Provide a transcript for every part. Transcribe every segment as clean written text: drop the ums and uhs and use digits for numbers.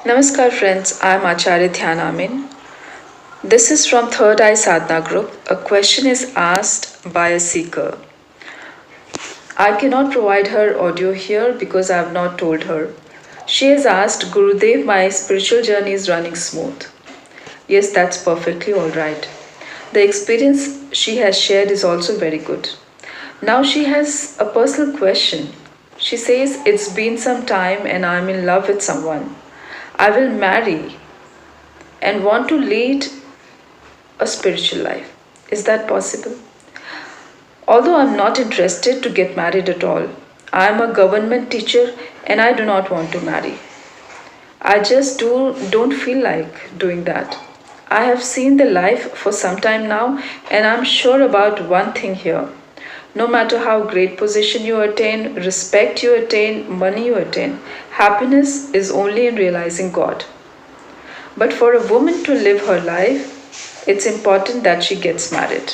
Namaskar friends, I am Acharya Dhyanamin. This is from Third Eye Sadhana Group. A question is asked by a seeker. I cannot provide her audio here because I have not told her. She has asked, Gurudev, my spiritual journey is running smooth. Yes, that's perfectly alright. The experience she has shared is also very good. Now she has a personal question. She says, it's been some time and I'm in love with someone. I will marry and want to lead a spiritual life. Is that possible? Although I'm not interested to get married at all, I am a government teacher and I do not want to marry. I just don't feel like doing that. I have seen the life for some time now and I'm sure about one thing here. No matter how great position you attain, respect you attain, money you attain, happiness is only in realizing God. But for a woman to live her life, it's important that she gets married.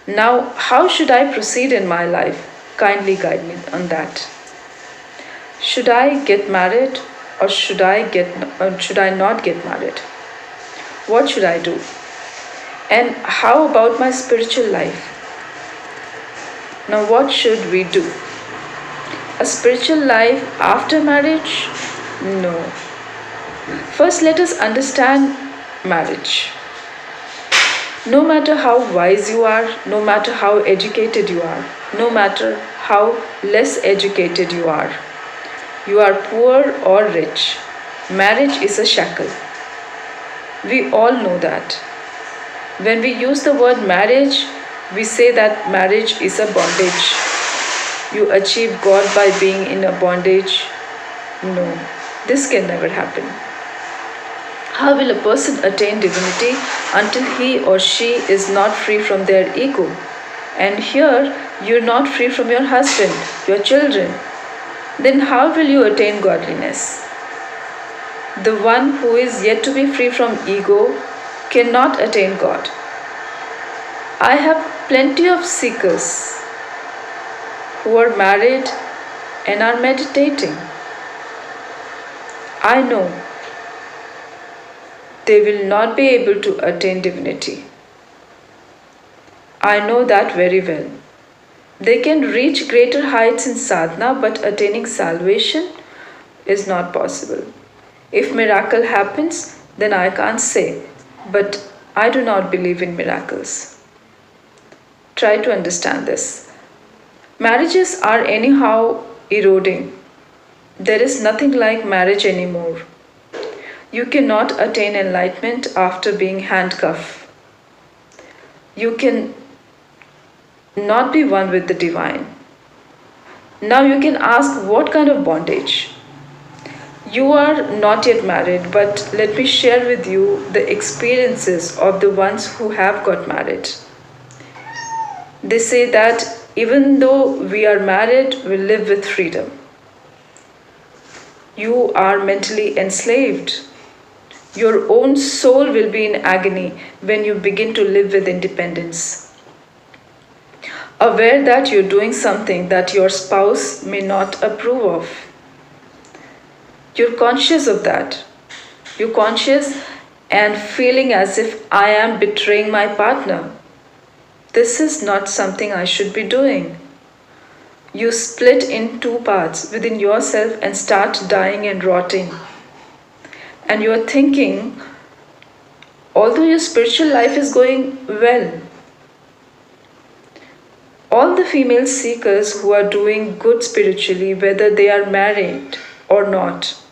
Now, how should I proceed in my life? Kindly guide me on that. Should I get married or should I not get married? What should I do? And how about my spiritual life? Now, what should we do? A spiritual life after marriage? No. First, let us understand marriage. No matter how wise you are, no matter how educated you are, no matter how less educated you are poor or rich, marriage is a shackle. We all know that. When we use the word marriage, we say that marriage is a bondage. You achieve God by being in a bondage. No, this can never happen. How will a person attain divinity until he or she is not free from their ego? And here, you're not free from your husband, your children. Then how will you attain godliness? The one who is yet to be free from ego cannot attain God. I have plenty of seekers who are married and are meditating. I know they will not be able to attain divinity. I know that very well. They can reach greater heights in sadhana, but attaining salvation is not possible. If miracle happens, then I can't say, but I do not believe in miracles. Try to understand this. Marriages are anyhow eroding. There is nothing like marriage anymore. You cannot attain enlightenment after being handcuffed. You can not be one with the divine. Now you can ask, what kind of bondage? You are not yet married, but let me share with you the experiences of the ones who have got married. They say that even though we are married, we live with freedom. You are mentally enslaved. Your own soul will be in agony when you begin to live with independence. Aware that you're doing something that your spouse may not approve of. You're conscious of that. You're conscious and feeling as if I am betraying my partner. This is not something I should be doing. You split in two parts within yourself and start dying and rotting. And you are thinking, although your spiritual life is going well, all the female seekers who are doing good spiritually, whether they are married or not,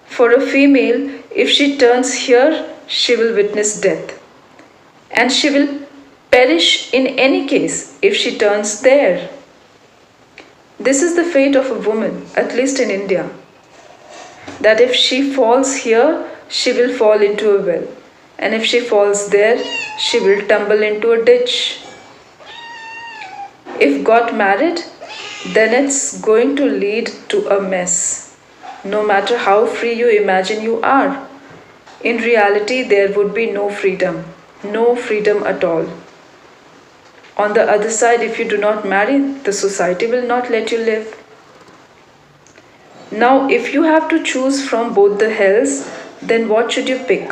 for a female, if she turns here, she will witness death. And she will perish in any case if she turns there. This is the fate of a woman, at least in India. That if she falls here, she will fall into a well. And if she falls there, she will tumble into a ditch. If got married, then it's going to lead to a mess. No matter how free you imagine you are. In reality, there would be no freedom at all. On the other side, if you do not marry, the society will not let you live. Now, if you have to choose from both the hells, then what should you pick?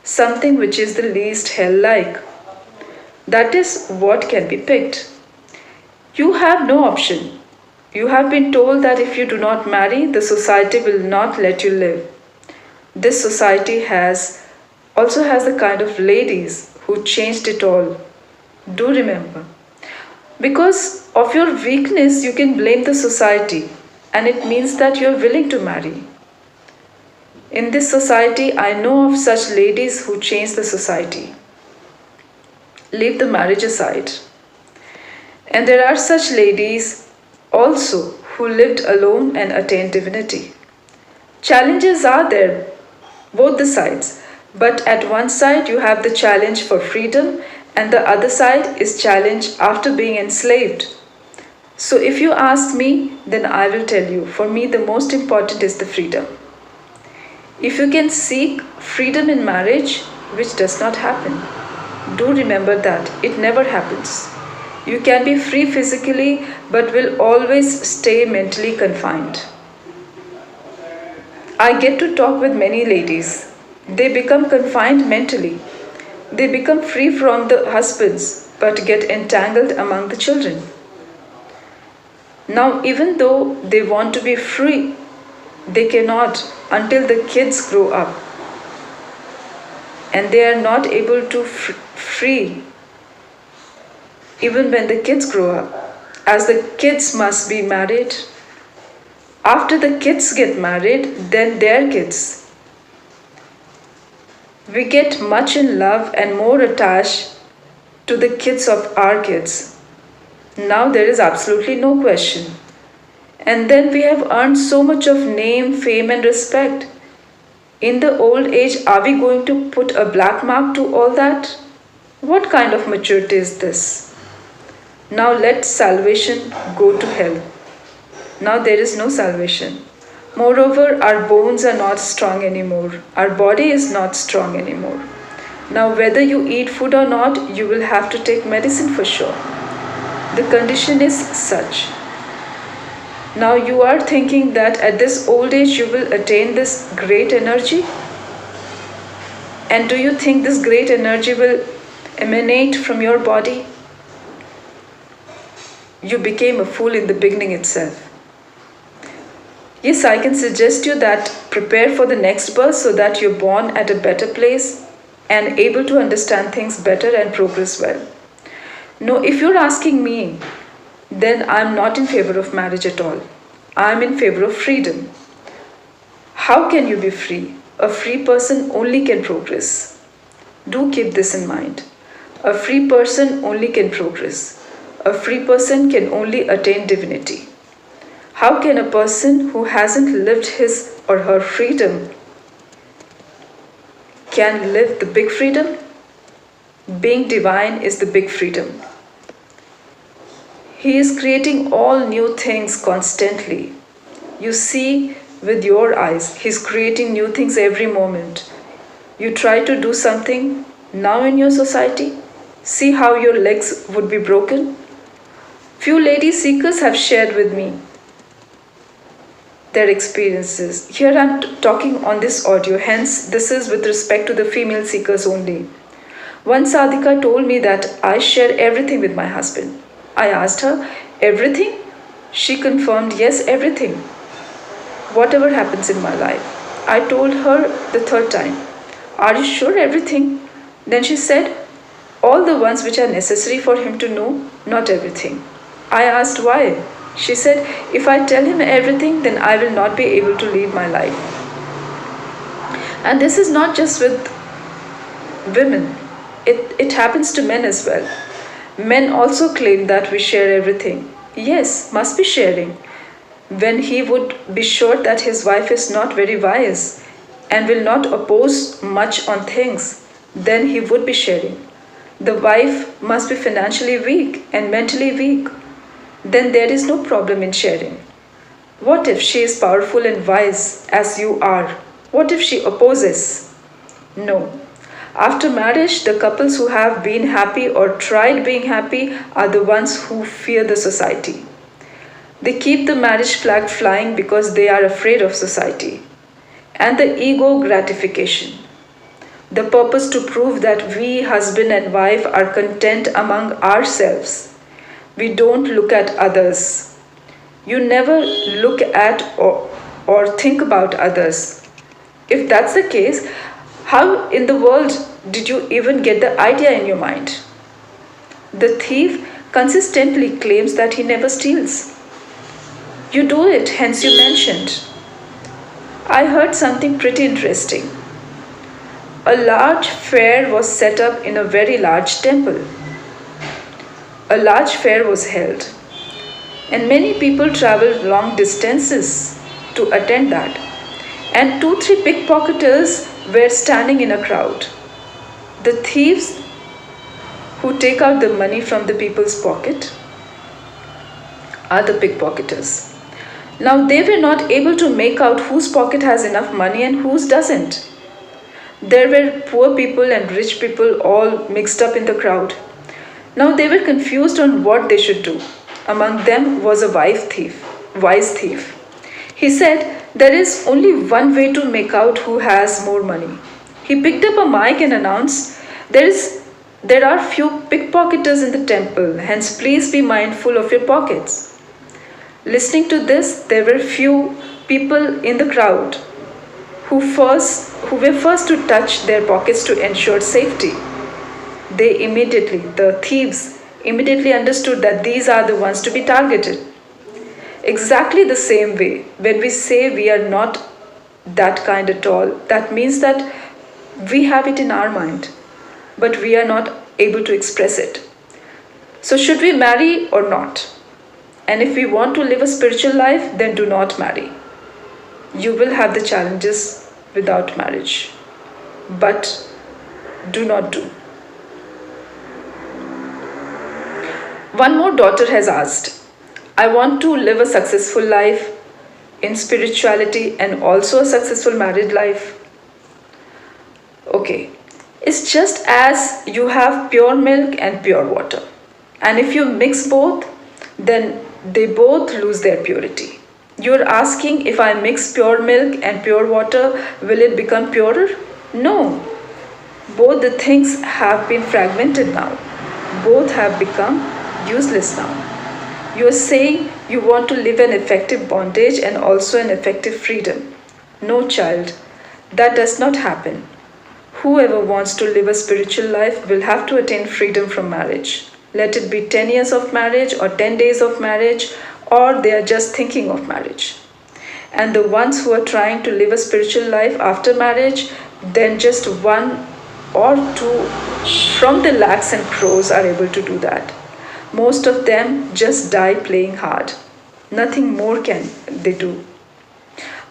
Something which is the least hell like. That is what can be picked. You have no option. You have been told that if you do not marry, the society will not let you live. This society also has the kind of ladies who changed it all. Do remember. Because of your weakness, you can blame the society, and it means that you are willing to marry. In this society, I know of such ladies who change the society. Leave the marriage aside. And there are such ladies also who lived alone and attained divinity. Challenges are there, both the sides. But at one side, you have the challenge for freedom, and the other side is challenge after being enslaved. So if you ask me, then I will tell you, for me, the most important is the freedom. If you can seek freedom in marriage, which does not happen, do remember that it never happens. You can be free physically, but will always stay mentally confined. I get to talk with many ladies. They become confined mentally. They become free from the husbands, but get entangled among the children. Now, even though they want to be free, they cannot until the kids grow up. And they are not able to free even when the kids grow up, as the kids must be married. After the kids get married, then their kids. We get much in love and more attached to the kids of our kids. Now there is absolutely no question. And then we have earned so much of name, fame, and respect. In the old age, are we going to put a black mark to all that? What kind of maturity is this? Now let salvation go to hell. Now there is no salvation. Moreover, our bones are not strong anymore. Our body is not strong anymore. Now, whether you eat food or not, you will have to take medicine for sure. The condition is such. Now, you are thinking that at this old age you will attain this great energy? And do you think this great energy will emanate from your body? You became a fool in the beginning itself. Yes, I can suggest you that prepare for the next birth so that you're born at a better place and able to understand things better and progress well. No, if you're asking me, then I'm not in favor of marriage at all. I'm in favor of freedom. How can you be free? A free person only can progress. Do keep this in mind. A free person only can progress. A free person can only attain divinity. How can a person who hasn't lived his or her freedom can live the big freedom? Being divine is the big freedom. He is creating all new things constantly. You see with your eyes, He's creating new things every moment. You try to do something now in your society, see how your legs would be broken. Few lady seekers have shared with me their experiences. Here I'm talking on this audio, hence this is with respect to the female seekers only. One sadhika told me that I share everything with my husband. I asked her, everything? She confirmed, yes, everything. Whatever happens in my life. I told her the third time, are you sure everything? Then she said, all the ones which are necessary for him to know, not everything. I asked why. She said, if I tell him everything, then I will not be able to lead my life. And this is not just with women. It happens to men as well. Men also claim that we share everything. Yes, must be sharing. When he would be sure that his wife is not very wise and will not oppose much on things, then he would be sharing. The wife must be financially weak and mentally weak. Then there is no problem in sharing. What if she is powerful and wise as you are? What if she opposes? No. After marriage, the couples who have been happy or tried being happy are the ones who fear the society. They keep the marriage flag flying because they are afraid of society. And the ego gratification. The purpose to prove that we, husband and wife, are content among ourselves. We don't look at others. You never look at or think about others. If that's the case, how in the world did you even get the idea in your mind? The thief consistently claims that he never steals. You do it, hence you mentioned. I heard something pretty interesting. A large fair was set up in a very large temple. A large fair was held, and many people traveled long distances to attend that. And 2-3 pickpocketers were standing in a crowd. The thieves who take out the money from the people's pocket are the pickpocketers. Now they were not able to make out whose pocket has enough money and whose doesn't. There were poor people and rich people all mixed up in the crowd. Now they were confused on what they should do. Among them was a wise thief. He said, "There is only one way to make out who has more money." He picked up a mic and announced, There are few pickpocketers in the temple, hence please be mindful of your pockets." Listening to this, there were few people in the crowd who were first to touch their pockets to ensure safety. The thieves immediately understood that these are the ones to be targeted. Exactly the same way, when we say we are not that kind at all, that means that we have it in our mind, but we are not able to express it. So, should we marry or not? And if we want to live a spiritual life, then do not marry. You will have the challenges without marriage, but do not do. One more daughter has asked, I want to live a successful life in spirituality and also a successful married life. Okay, it's just as you have pure milk and pure water. And if you mix both, then they both lose their purity. You're asking, if I mix pure milk and pure water, will it become purer? No. Both the things have been fragmented now. Both have become useless now. You are saying you want to live an effective bondage and also an effective freedom. No, child, that does not happen. Whoever wants to live a spiritual life will have to attain freedom from marriage. Let it be 10 years of marriage or 10 days of marriage, or they are just thinking of marriage. And the ones who are trying to live a spiritual life after marriage, then just 1 or 2 from the lakhs and crores are able to do that. Most of them just die playing hard. Nothing more can they do.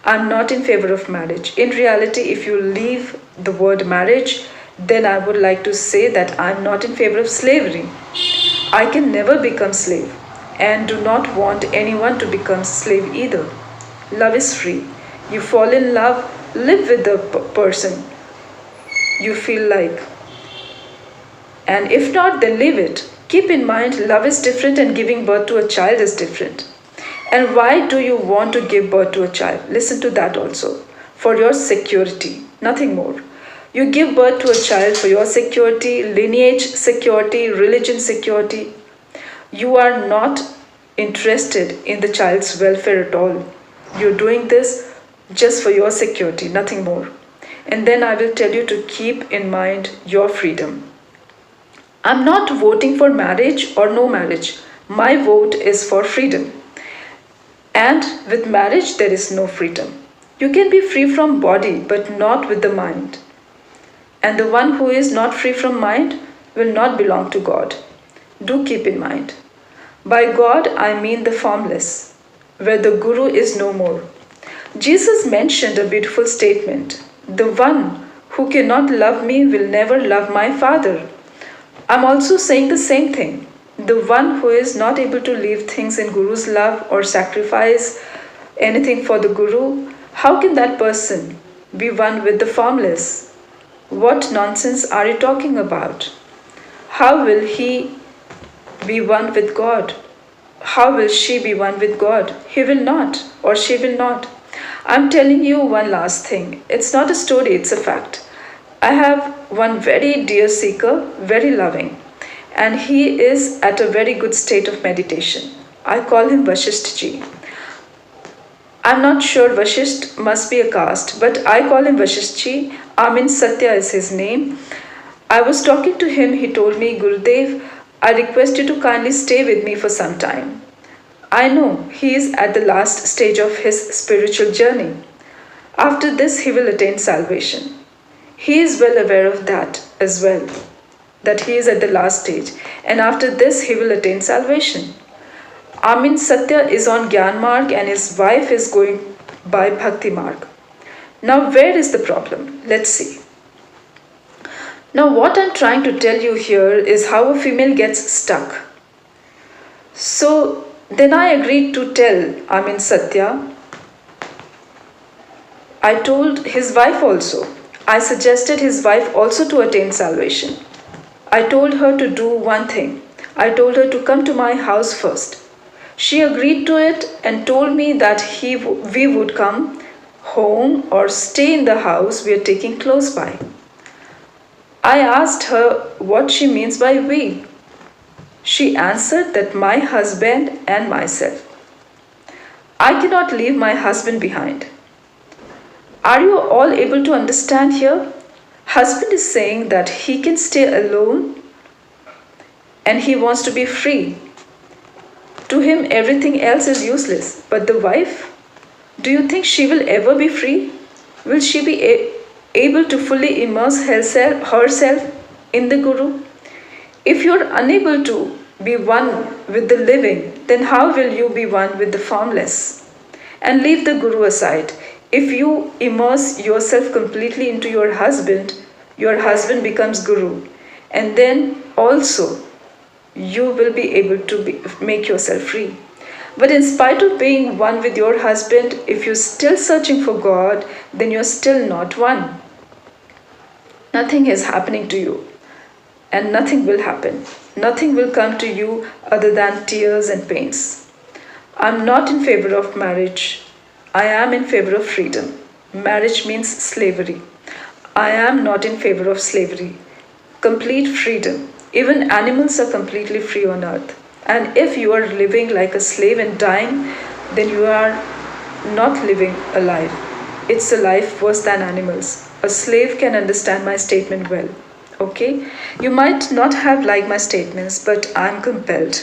I'm not in favor of marriage. In reality, if you leave the word marriage, then I would like to say that I'm not in favor of slavery. I can never become slave and do not want anyone to become slave either. Love is free. You fall in love, live with the person you feel like. And if not, then leave it. Keep in mind, love is different and giving birth to a child is different. And why do you want to give birth to a child? Listen to that also. For your security, nothing more. You give birth to a child for your security, lineage security, religion security. You are not interested in the child's welfare at all. You're doing this just for your security, nothing more. And then I will tell you to keep in mind your freedom. I'm not voting for marriage or no marriage. My vote is for freedom. And with marriage, there is no freedom. You can be free from body, but not with the mind. And the one who is not free from mind will not belong to God. Do keep in mind. By God, I mean the formless, where the Guru is no more. Jesus mentioned a beautiful statement. The one who cannot love me will never love my Father. I'm also saying the same thing. The one who is not able to leave things in Guru's love or sacrifice anything for the Guru, how can that person be one with the formless? What nonsense are you talking about? How will he be one with God? how will she be one with God? He will not, or she will not. I'm telling you one last thing. It's not a story, it's a fact. I have one very dear seeker, very loving, and he is at a very good state of meditation. I call him Vashisht ji. I'm not sure Vashisht must be a caste, but I call him Vashisht ji. Amin Satya is his name. I was talking to him, he told me, Gurudev, I request you to kindly stay with me for some time. I know he is at the last stage of his spiritual journey. After this, he will attain salvation. He is well aware of that as well, that he is at the last stage, and after this, he will attain salvation. Amin Satya is on Gyan Marg and his wife is going by Bhakti Marg. Now, where is the problem? Let's see. Now, what I'm trying to tell you here is how a female gets stuck. So, then I agreed to tell Amin Satya. I told his wife also. I suggested his wife also to attain salvation. I told her to do one thing. I told her to come to my house first. She agreed to it and told me that we would come home or stay in the house we are taking close by. I asked her what she means by we. She answered that my husband and myself. I cannot leave my husband behind. Are you all able to understand here? Husband is saying that he can stay alone and he wants to be free. To him, everything else is useless. But the wife, do you think she will ever be free? Will she be able to fully immerse herself in the Guru? If you are unable to be one with the living, then how will you be one with the formless? And leave the Guru aside. If you immerse yourself completely into your husband becomes Guru. And then also, you will be able to make yourself free. But in spite of being one with your husband, if you're still searching for God, then you're still not one. Nothing is happening to you, and nothing will happen. Nothing will come to you other than tears and pains. I'm not in favor of marriage. I am in favor of freedom. Marriage means slavery. I am not in favor of slavery. Complete freedom. Even animals are completely free on earth. And if you are living like a slave and dying, then you are not living a life. It's a life worse than animals. A slave can understand my statement well. Okay? You might not have liked my statements, but I'm compelled.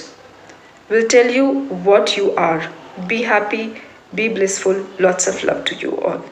Will tell you what you are. Be happy, be blissful. Lots of love to you all.